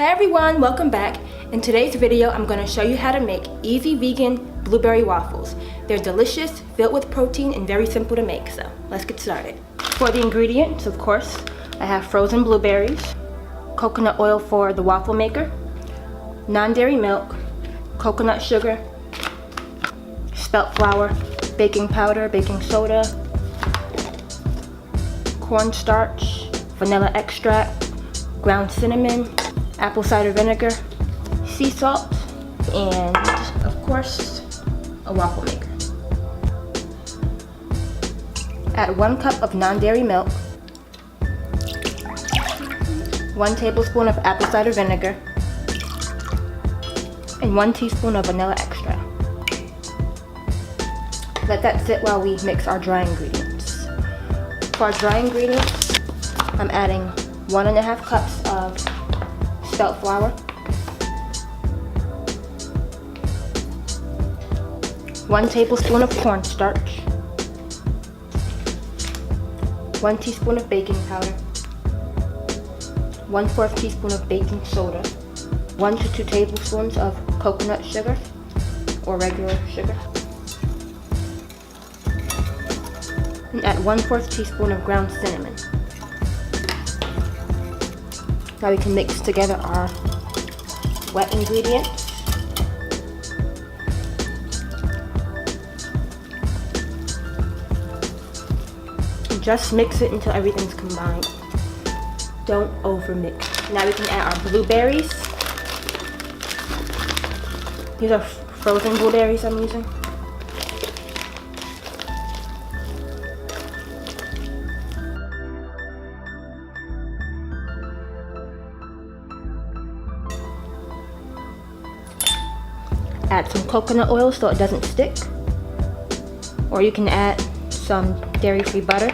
Hey everyone, welcome back. In today's video, I'm going to show you how to make easy vegan blueberry waffles. They're delicious, filled with protein, and very simple to make, so let's get started. For the ingredients, of course, I have frozen blueberries, coconut oil for the waffle maker, non-dairy milk, coconut sugar, spelt flour, baking powder, baking soda, cornstarch, vanilla extract, ground cinnamon, apple cider vinegar, sea salt, and of course, a waffle maker. Add 1 cup of non-dairy milk, 1 tablespoon of apple cider vinegar, and 1 teaspoon of vanilla extract. Let that sit while we mix our dry ingredients. For our dry ingredients, I'm adding 1.5 cups of spelt flour, 1 tablespoon of cornstarch, 1 teaspoon of baking powder, 1/4 teaspoon of baking soda, 1 to 2 tablespoons of coconut sugar or regular sugar, and add 1/4 teaspoon of ground cinnamon. Now we can mix together our wet ingredients. And just mix it until everything's combined. Don't over mix. Now we can add our blueberries. These are frozen blueberries I'm using. Add some coconut oil so it doesn't stick, or you can add some dairy-free butter.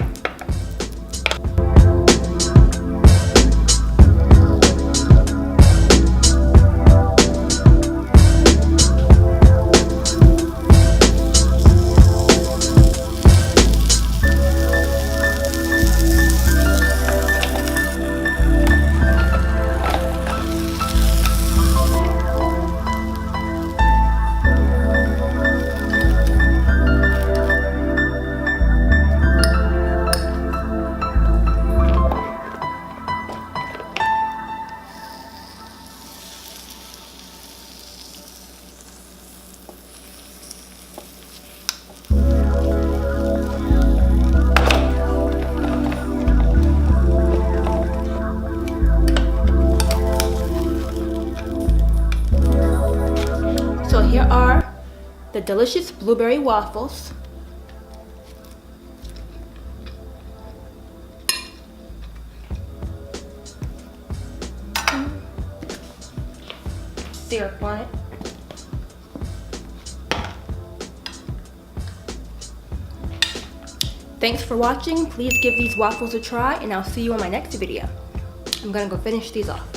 So here are the delicious blueberry waffles. Syrup on it. Thanks for watching. Please give these waffles a try, and I'll see you in my next video. I'm gonna go finish these off.